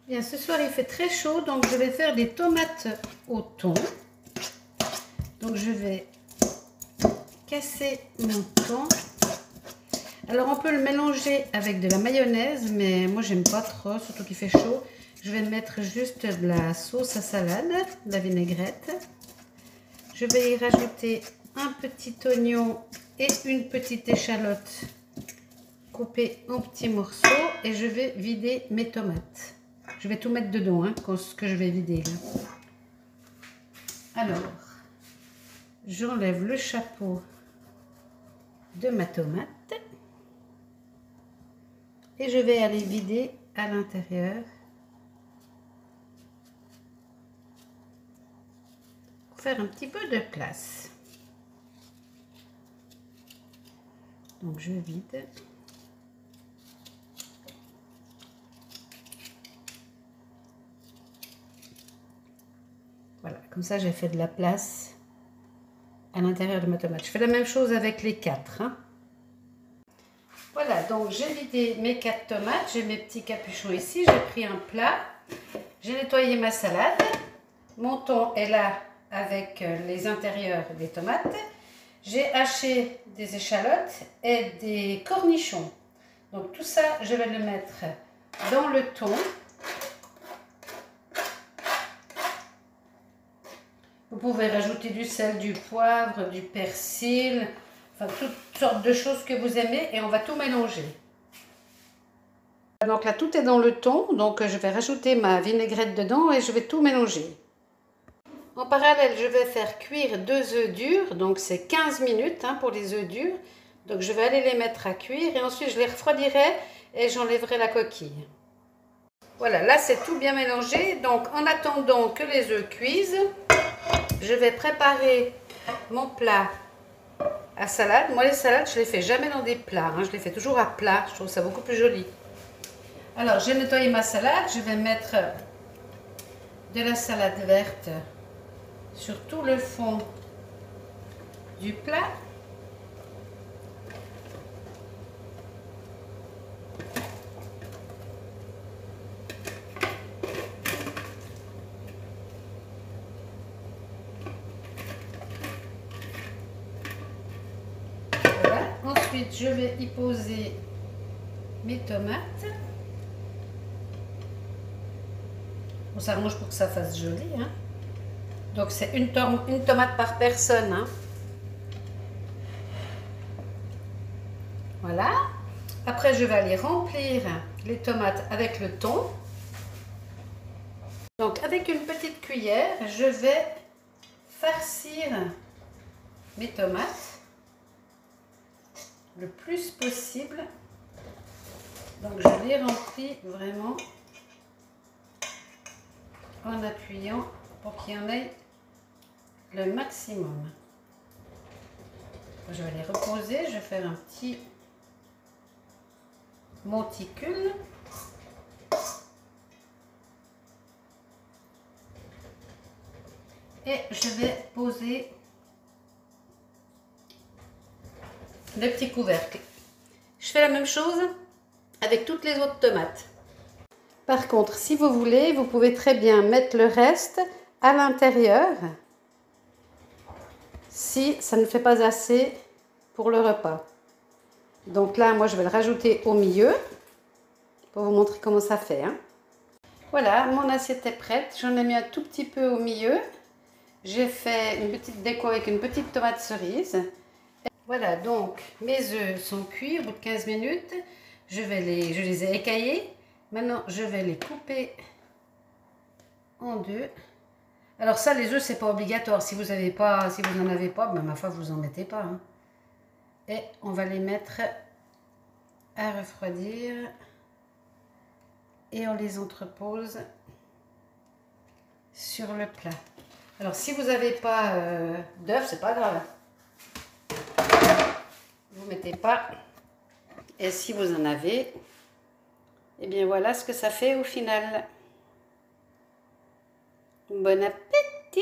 Bien, ce soir il fait très chaud, donc je vais faire des tomates au thon. Donc je vais casser mon thon. Alors on peut le mélanger avec de la mayonnaise, mais moi j'aime pas trop, surtout qu'il fait chaud. Je vais mettre juste de la sauce à salade, de la vinaigrette. Je vais y rajouter un petit oignon et une petite échalote coupée en petits morceaux et je vais vider mes tomates. Je vais tout mettre dedans, hein, ce que je vais vider là. Alors, j'enlève le chapeau de ma tomate et je vais aller vider à l'intérieur pour faire un petit peu de place. Donc je vide. Voilà, comme ça j'ai fait de la place à l'intérieur de ma tomate. Je fais la même chose avec les 4. Hein. Voilà, donc j'ai vidé mes 4 tomates. J'ai mes petits capuchons ici. J'ai pris un plat. J'ai nettoyé ma salade. Mon thon est là avec les intérieurs des tomates. J'ai haché des échalotes et des cornichons. Donc tout ça, je vais le mettre dans le thon. Vous pouvez rajouter du sel, du poivre, du persil, enfin toutes sortes de choses que vous aimez et on va tout mélanger. Donc là tout est dans le thon, donc je vais rajouter ma vinaigrette dedans et je vais tout mélanger. En parallèle, je vais faire cuire 2 œufs durs, donc c'est 15 minutes hein, pour les œufs durs. Donc je vais aller les mettre à cuire et ensuite je les refroidirai et j'enlèverai la coquille. Voilà, là c'est tout bien mélangé, donc en attendant que les œufs cuisent, je vais préparer mon plat à salade. Moi, les salades, je ne les fais jamais dans des plats. Hein. Je les fais toujours à plat. Je trouve ça beaucoup plus joli. Alors, j'ai nettoyé ma salade. Je vais mettre de la salade verte sur tout le fond du plat. Ensuite, je vais y poser mes tomates. On s'arrange pour que ça fasse joli. Hein. Donc, c'est une tomate par personne. Hein. Voilà. Après, je vais aller remplir les tomates avec le thon. Donc, avec une petite cuillère, je vais farcir mes tomates le plus possible. Donc je les remplis vraiment en appuyant pour qu'il y en ait le maximum. Je vais les reposer, je vais faire un petit monticule. Et je vais poser le petit couvercle. Je fais la même chose avec toutes les autres tomates. Par contre, si vous voulez, vous pouvez très bien mettre le reste à l'intérieur si ça ne fait pas assez pour le repas. Donc là, moi, je vais le rajouter au milieu pour vous montrer comment ça fait. Hein. Voilà, mon assiette est prête. J'en ai mis un tout petit peu au milieu. J'ai fait une petite déco avec une petite tomate cerise. Voilà, donc mes œufs sont cuits au bout de 15 minutes. Je les ai écaillés. Maintenant, je vais les couper en deux. Alors ça, les œufs, c'est pas obligatoire. Si vous n'en avez pas, ben, ma foi, vous en mettez pas. Hein. Et on va les mettre à refroidir. Et on les entrepose sur le plat. Alors, si vous n'avez pas d'œufs, c'est pas grave. Vous mettez pas. Et si vous en avez, eh bien voilà ce que ça fait au final. Bon appétit!